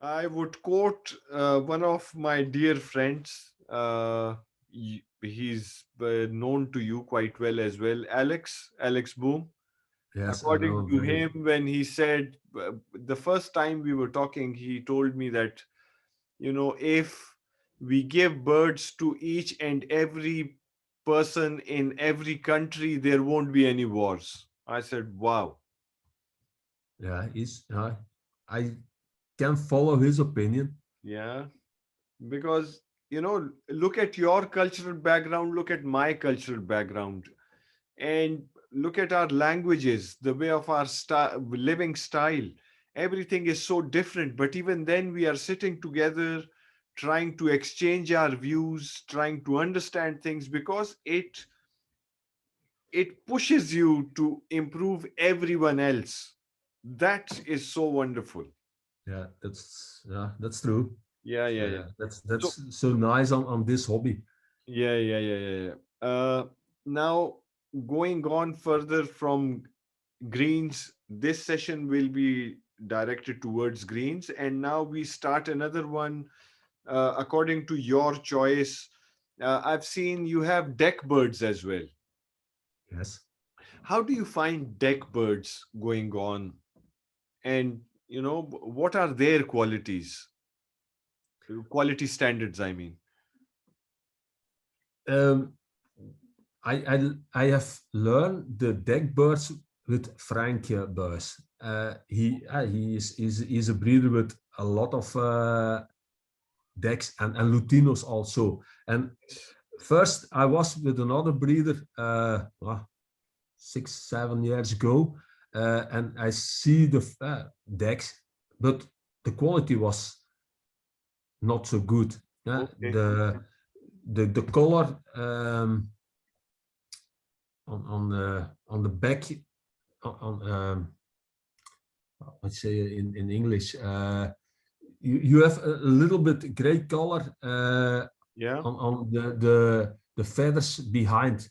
I would quote one of my dear friends. He's known to you quite well as well, Alex Boom. Yes, I According know to very. him, when he said the first time we were talking, he told me that, if we give birds to each and every person in every country, there won't be any wars. I said, wow. Yeah, I can follow his opinion. Yeah. Because, look at your cultural background, look at my cultural background, and look at our languages, the way of our living style. Everything is so different, but even then we are sitting together, trying to exchange our views, trying to understand things, because it pushes you to improve everyone else. That is so wonderful. Yeah, that's true. Yeah, yeah, yeah. That's So so nice on this hobby. yeah, yeah, yeah, yeah, yeah. Now, going on further from greens, this session will be directed towards greens, and now we start another one according to your choice. I've seen you have deck birds as well. Yes. How do you find deck birds going on, and what are their qualities, quality standards? I mean, Um, I have learned the deck birds with Frank Buys. He's a breeder with a lot of decks and Lutinos also. And first, I was with another breeder 6, 7 years ago, and I see the decks, but the quality was not so good. Yeah, okay, the color on the back on let's say in English. You have a little bit gray color yeah, on the feathers behind.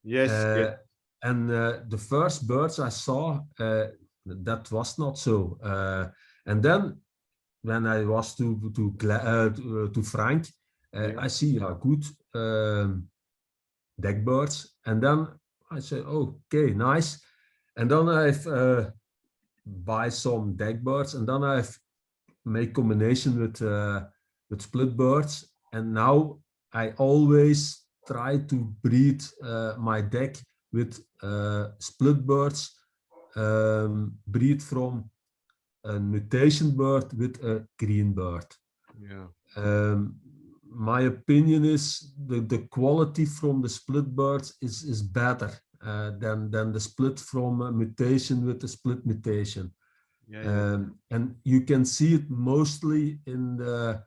yes, yes, Uh, and the first birds I saw, that was not so. And then when I was to Frank, yeah, I see good deck birds, and then I say, okay, nice. And then I've buy some deck birds, and then I've make combination with split birds, and now I always try to breed my deck with split birds, breed from a mutation bird with a green bird. yeah, Um, my opinion is the quality from the split birds is better than the split from a mutation with a split mutation. yeah, yeah, And you can see it mostly in the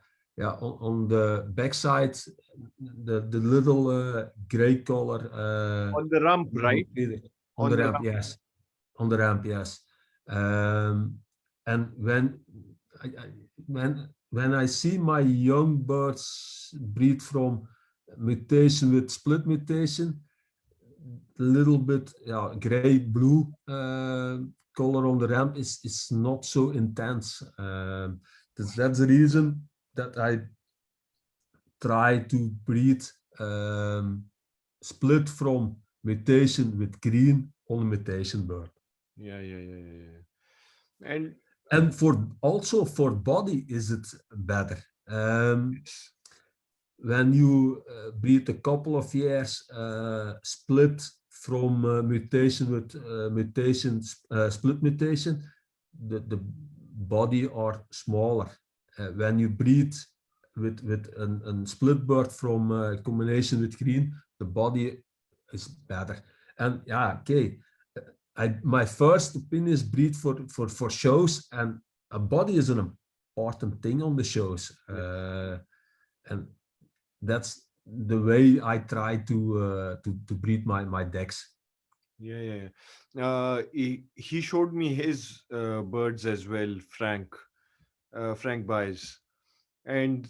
on the backside, the little gray color on the rump, little right? on On the the ramp, rump. yes, on the ramp, yes. Um, and when I see my young birds breed from mutation with split mutation, a little bit gray blue color on the ramp is not so intense. That's the reason that I try to breed um, split from mutation with green on a mutation bird. Yeah, yeah, yeah, yeah, yeah. And And for also for body is it better. yes, When you breed a couple of years split from mutation with split mutation, the body are smaller. When you breed with an split bird from combination with green, the body is better. And yeah, okay. My first opinion is breed for shows, and a body is an important thing on the shows. yes, And that's the way I try to breed my decks. yeah, yeah, yeah. He showed me his birds as well, Frank buys, and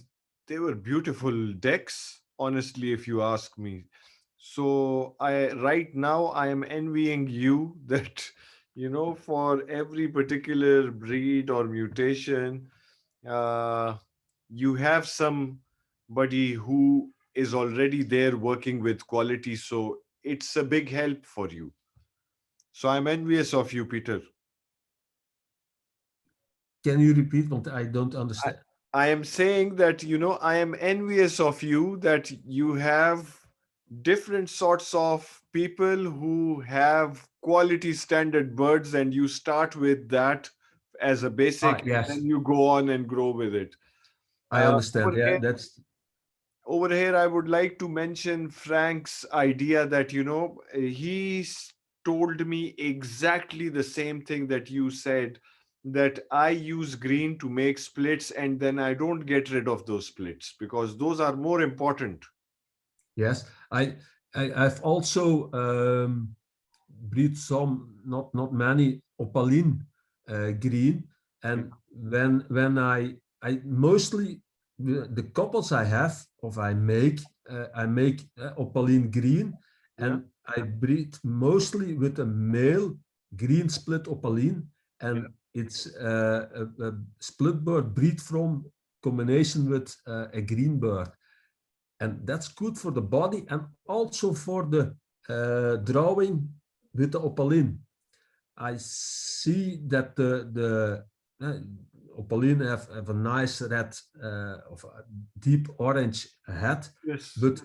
they were beautiful decks, honestly, if you ask me. So I right now I am envying you that for every particular breed or mutation, uh, you have somebody who is already there working with quality, so it's a big help for you. So I'm envious of you, Peter. Can you repeat? Want I don't I, understand. I am saying that, I am envious of you that you have different sorts of people who have quality standard birds, and you start with that as a basic, Ah, and then yes, you go on and grow with it. I Over understand. Yeah, here, that's I would like to mention Frank's idea that, told me exactly the same thing that you said, that I use green to make splits and then I don't get rid of those splits because those are more important. yes. I've also breed some, not many, opaline green, Yeah, and when I mostly the couples I have of I make opaline green, yeah, and I breed mostly with a male green split opaline, yeah, and it's a split bird breed from combination with a green bird, and that's good for the body and also for the drawing with the opaline. I see that the opaline have a nice red of a deep orange head, yes, but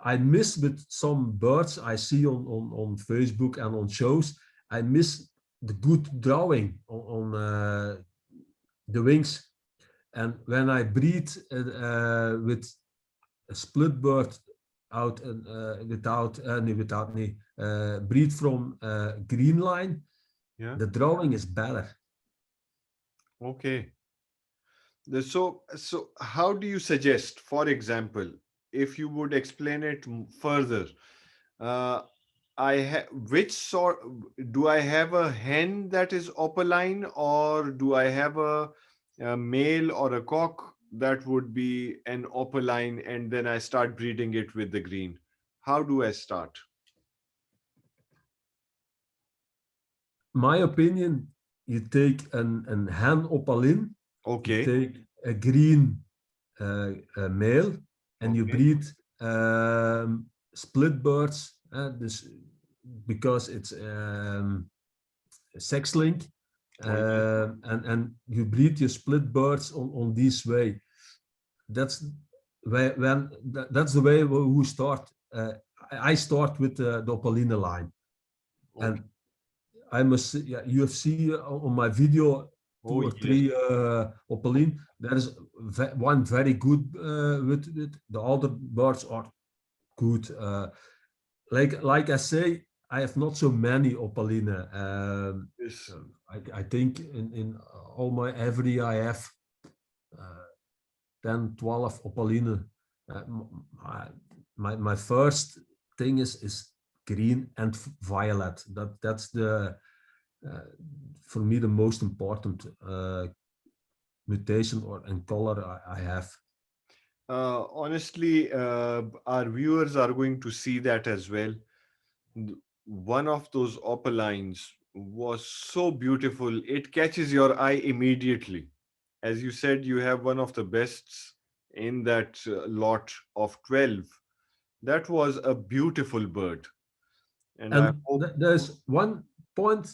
I miss with some birds I see on Facebook and on shows. I miss the good drawing on the wings. And when I breed with a split bird out without any breed from green line, yeah. the drawing is better. Okay. So how do you suggest, for example, if you would explain it further, uh, which sort do I have a hen that is opaline, or do I have a male or a cock that would be an opaline, and then I start breeding it with the green? How do I start? My opinion, you take an hen opaline, you Okay, take a green male, and you okay, breed split birds. This because it's sex link, oh yes, and you breed your split birds on this way. That's that's the way we start. I start with the Opaline line, okay, and I must yeah, you have seen on my video two oh or yes, three Opaline. There is one very good with the other birds are good. Like I say, I have not so many Opaline. yes. I think in all my every I have uh, 10, 12 Opaline. My first thing is green and violet. That's the uh, for me the most important mutation or and color I have. Honestly, our viewers are going to see that as well. One of those opalines was so beautiful, it catches your eye immediately. As you said, you have one of the bests in that lot of 12. That was a beautiful bird. And I And hope, there's one point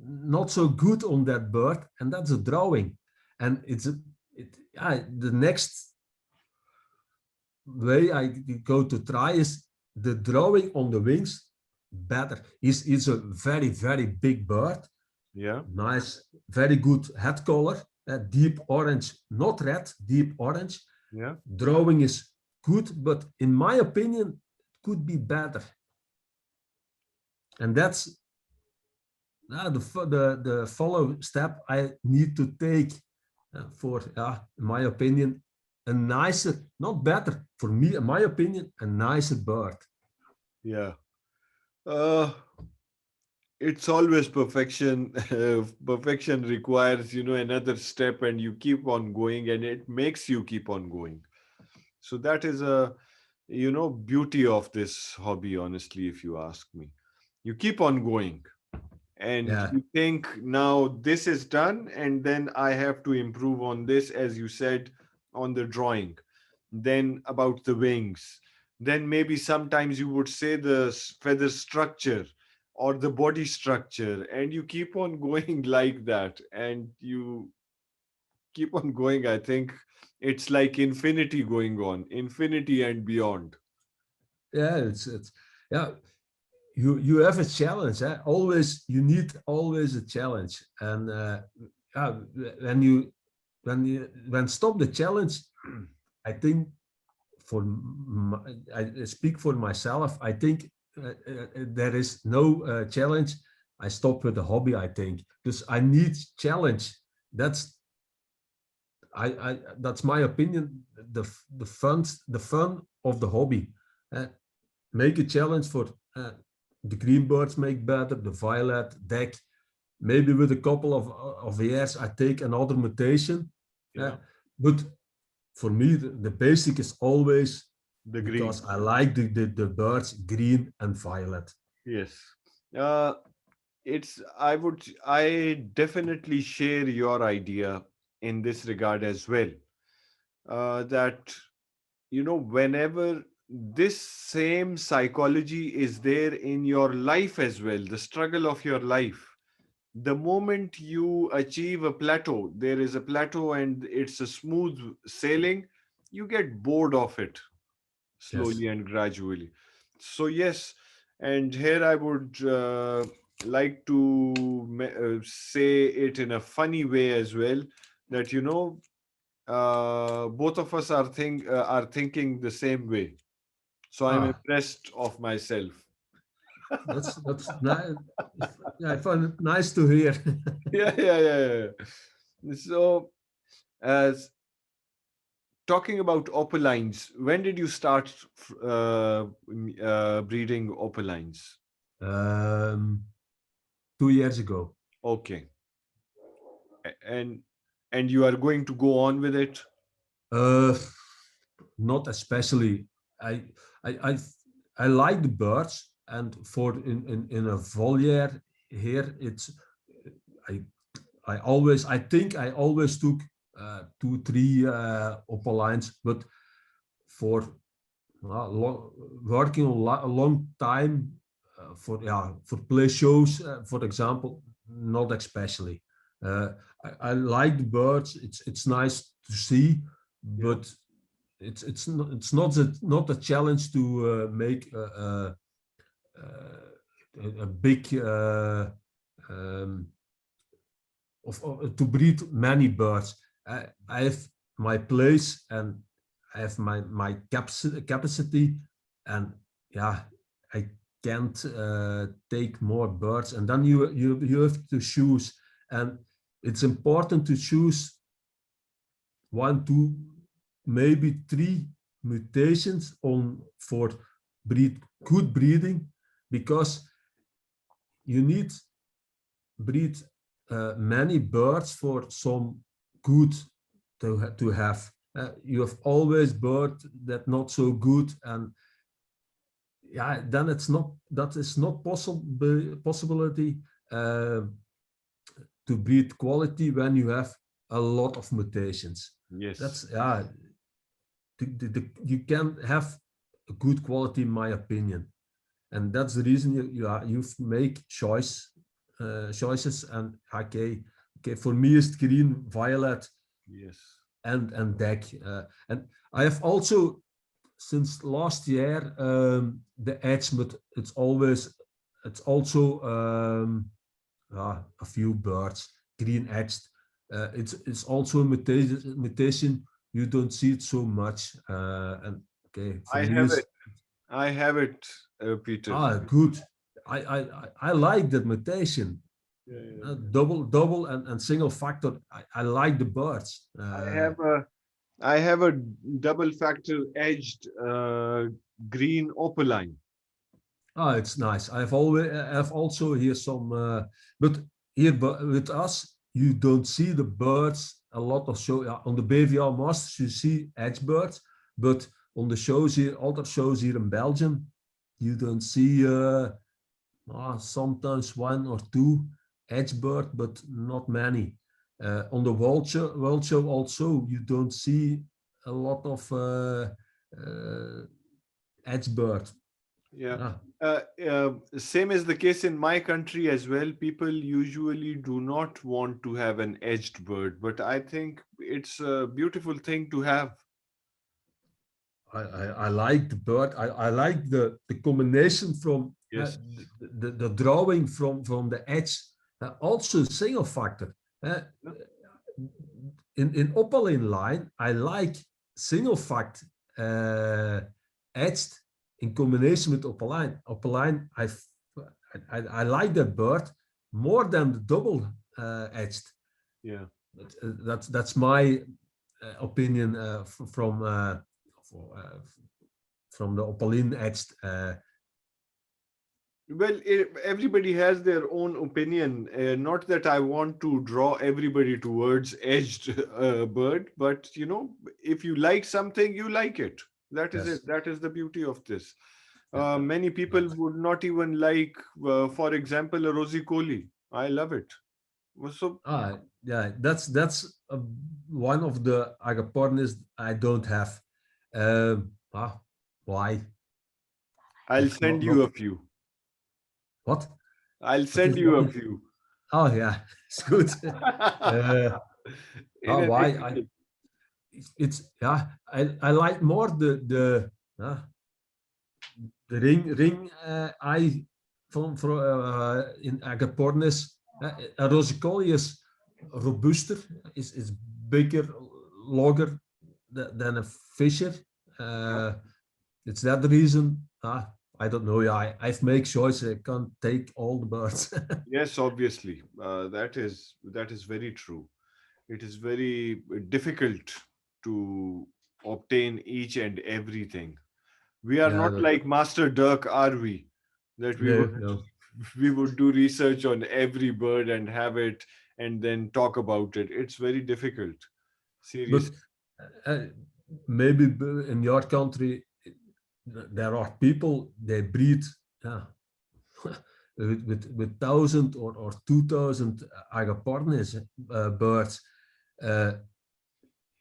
not so good on that bird, and that's a drawing. And the next way I go to try is the drawing on the wings better. Is a very big bird, yeah, nice, very good head color, deep orange, not red, deep orange. yeah. Drawing is good, but in my opinion, it could be better. And that's the follow step I need to take for, in my opinion, a nicer, not better, for me, in my opinion, a nicer bird. Yeah. Uh, it's always perfection. Perfection requires, another step, and you keep on going, and it makes you keep on going. So that is a, beauty of this hobby, honestly, if you ask me. You keep on going, and Yeah, you think now this is done, and then I have to improve on this, as you said, on the drawing, then about the wings, then maybe sometimes you would say the feather structure or the body structure, and you keep on going like that, and you keep on going. I think it's like infinity going on, infinity and beyond. yeah, it's yeah. You have a challenge. Eh? Always, you need always a challenge, and yeah, when stop the challenge, I think for I speak for myself. I think there is no challenge. I stop with the hobby. I think because I need challenge. That's that's my opinion. The fun of the hobby. Uh, make a challenge for the green birds make better, the violet deck. Maybe with a couple of years, I take another mutation. Uh, Yeah, but for me, the basic is always the green. because I like the birds green and violet. Yes. uh I definitely share your idea in this regard as well. That, whenever this same psychology is there in your life as well, the struggle of your life, the moment you achieve a plateau, there is a plateau and it's a smooth sailing, you get bored of it Yes, slowly and gradually. So, yes, and here I would like to say it in a funny way as well, that, both of us are thinking the same way. So I'm ah, impressed of myself. that's nice. Yeah, I find it nice to hear. Yeah, yeah, yeah, yeah. So, as talking about opalines, when did you start breeding opalines? um, 2 years ago. Okay. And you are going to go on with it? Uh, not especially. I I I I like the birds, and for in a voliere here, it's I I think I always took 2 3 opalines, but for working a long time for for play shows, for example, not especially. Uh, I like the birds. It's nice to see, Yeah. but it's not a challenge to make a big um, to breed many birds. I have my place and I have my capacity, and yeah, I can't take more birds. And then you have to choose, and it's important to choose one, two, maybe three mutations on for good breeding, because you need breed many birds for some good to have. You have always bird that not so good, and yeah, then that is not possibility uh, to breed quality when you have a lot of mutations. Yes. That's yeah, you can have a good quality in my opinion, and that's the reason you make choices. And okay, for me it's green, violet, Yes. and deck, and I have also since last year the edge, but it's also a few birds green edged. It's also a mutation. You don't see it so much, and okay, for I me have is it. I have it, Peter. good. I like that mutation. Yeah, yeah, yeah. Double and single factor. I like the birds. I have a double factor edged green opaline. It's nice. I have also here some, but here with us you don't see the birds a lot of show. Yeah, on the BVR Masters you see edge birds, but on the shows here, other shows here in Belgium, you don't see sometimes one or two edge bird, but not many. On the world show also, you don't see a lot of edge bird. Yeah. Yeah. Same is the case in my country as well. People usually do not want to have an edged bird, but I think it's a beautiful thing to have. I like the bird. I like the combination from Yes. the drawing from the edge. Also single factor. In Opaline line, I like single fact edged in combination with Opaline. Opaline, I like that bird more than the double edged. Yeah. That's my opinion from the Opaline edged. Well, everybody has their own opinion. Not that I want to draw everybody towards edged bird, but if you like something, you like it. That is Yes. it. That is the beauty of this. Yeah. Many people Right. would not even like, for example, a rosy coli. I love it. So Yeah, that's one of the agapornis I don't have. Why? I'll It's send you not a few. what? I'll What send is you what? a few. Oh yeah, it's good. uh, In an why? exhibit. It's yeah. I like more the ring eye from in agapornis. A rosicoli is robuster, is bigger, longer than a fisher. Yeah. Uh, it's that the reason. I don't know. Yeah, I've made choice. I can't take all the birds. Yes, obviously. That is very true. It is very difficult to obtain each and everything. We are Yeah, not like Master Dirk, are we? That we would no, no. we would do research on every bird and have it and then talk about it. It's very difficult. But Seriously. uh, maybe in your country there are people they breed yeah, with 1,000 or 2,000 agapornis birds. Uh,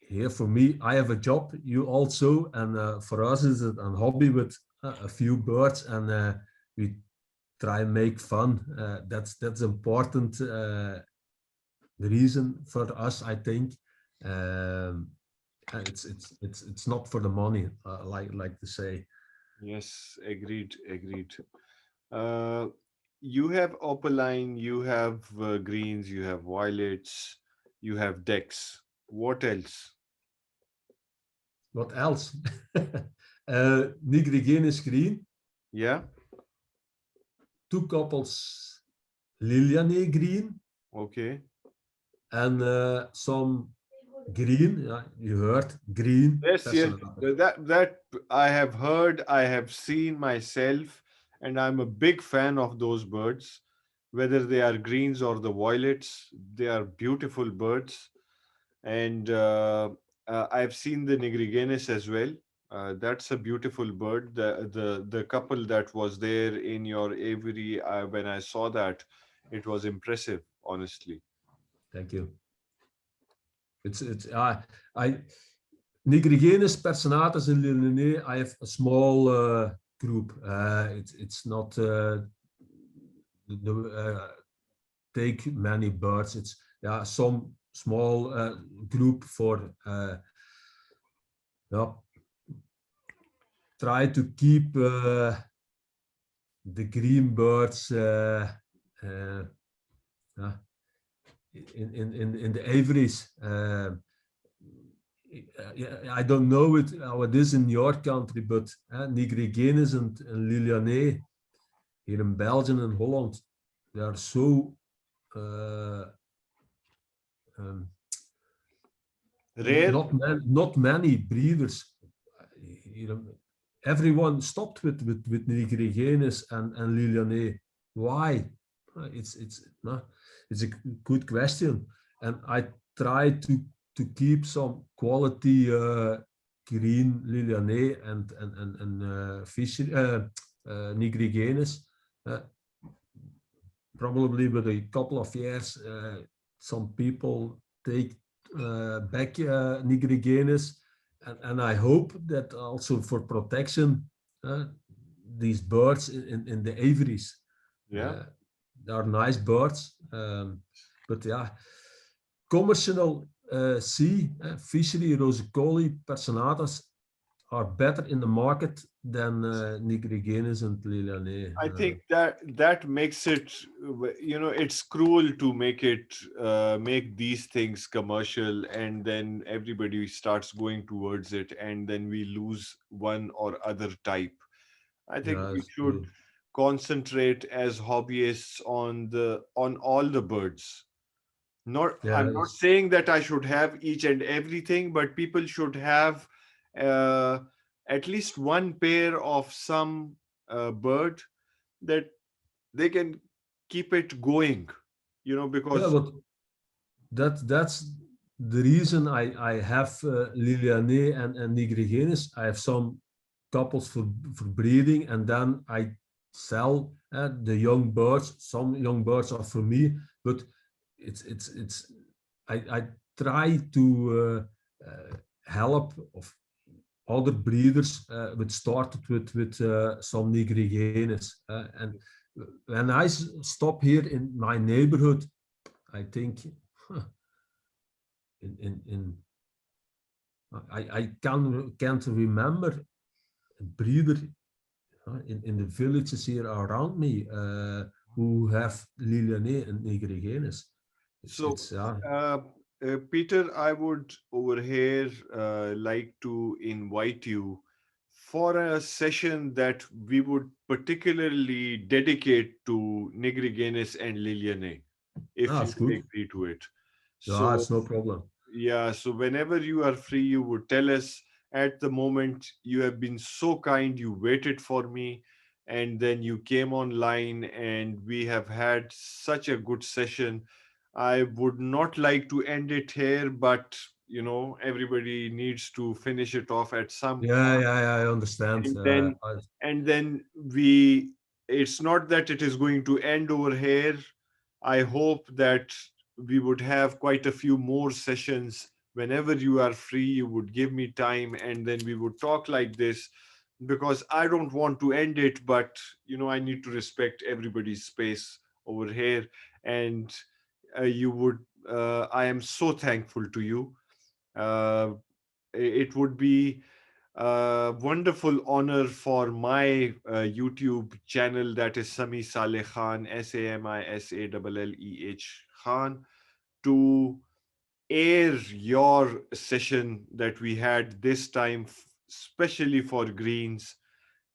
Here for me, I have a job, you also, and for us is it a hobby with a few birds, and we try and make fun. That's important reason for us, I think. Um, and it's not for the money, like to say. Yes, agreed, agreed. Uh, you have opaline, you have greens, you have violets, you have decks. What else? What else? Nigrigenis green, Yeah. two couples Liliane green, Okay. and some green. Yeah, you heard green. Yes, That's yes. another. That I have heard, I have seen myself, and I'm a big fan of those birds. Whether they are greens or the violets, they are beautiful birds. And I've seen the nigrigenis as well. That's a beautiful bird. The couple that was there in your aviary, when I saw that, it was impressive, honestly. Thank you. It's I Nigrigenis personatus in Linné. I have a small group. It's not take many birds. It's yeah some small group for yeah try to keep the green birds uh, yeah, in the aviaries. I don't know how it is in your country, but Nigrigenis and Liliane here in Belgium and Holland, they are so uh, um, Rare. not many breeders. You know, everyone stopped with Nigrigenis and Liliane. Why? No, it's a good question, and I try to keep some quality green Liliane and fish Nigrigenis. Uh, probably with a couple of years, some people take back Nigrigenis, and I hope that also for protection, these birds in the aviaries, Yeah. uh, they are nice birds, but yeah, commercial sea fishery rosicoli personatas are better in the market than Nigrigenis and Lilianae. I think that makes it, it's cruel to make these things commercial, and then everybody starts going towards it, and then we lose one or other type. I think Yeah, we it's should true. concentrate as hobbyists on all the birds. Not, Yeah, I'm not saying that I should have each and everything, but people should have uh, at least one pair of some bird that they can keep it going, yeah, because but that's the reason I have Lilianae and Nigrigenis. I have some couples for breeding, and then I sell the young birds. Some young birds are for me, but it's I try to help of other breeders, which started with some Nigrigenis, and when I stop here in my neighborhood, I think in I can't remember a breeder in the villages here around me who have Lilianae and Nigrigenis. so It's yeah. uh, Peter, I would over here like to invite you for a session that we would particularly dedicate to Nigrigenis and Lilianae, if Ah, you it's will good. agree to it. Yeah, So it's no problem. yeah, so whenever you are free, you would tell us. At the moment, you have been so kind, you waited for me, and then you came online, and we have had such a good session. I would not like to end it here, but everybody needs to finish it off at some Yeah, point. yeah, yeah, I understand. And then and then we it's not that it is going to end over here. I hope that we would have quite a few more sessions. Whenever you are free, you would give me time, and then we would talk like this, because I don't want to end it, but I need to respect everybody's space over here. And you would I am so thankful to you. uh, it would be a wonderful honor for my YouTube channel, that is Sami Saleh Khan, SAMISALLEH Khan, to air your session that we had this time, especially for greens,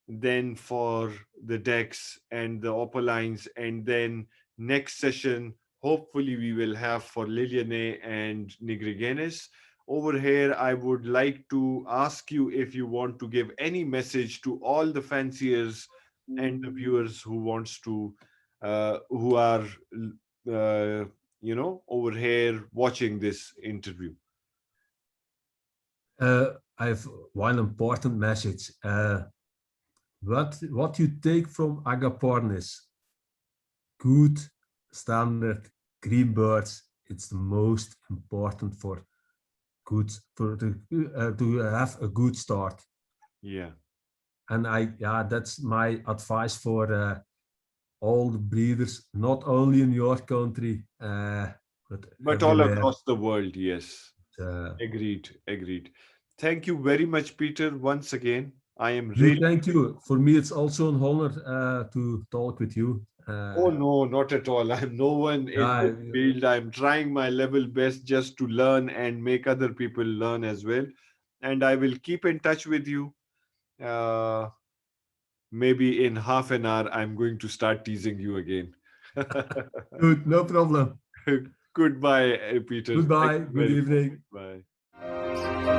then for the decks and the opalines, and then next session, hopefully, we will have for Lilianae and Nigrigenis. Over here, I would like to ask you if you want to give any message to all the fanciers and the viewers who are, over here watching this interview. I have one important message. What you take from agapornis, good standard green birds, it's the most important for good for to have a good start. Yeah. And that's my advice for all the breeders, not only in your country, but But all everywhere. across the world, yes. Uh, Agreed, agreed. Thank you very much, Peter, once again. I am you really. thank you. For me, it's also an honor to talk with you. Oh, no, not at all. I'm no one in Yeah, this field. I'm trying my level best just to learn and make other people learn as well. And I will keep in touch with you. Uh, Maybe in half an hour, I'm going to start teasing you again. good, no problem. Goodbye, Peter. Thank Goodbye. you Good very much. evening. Bye.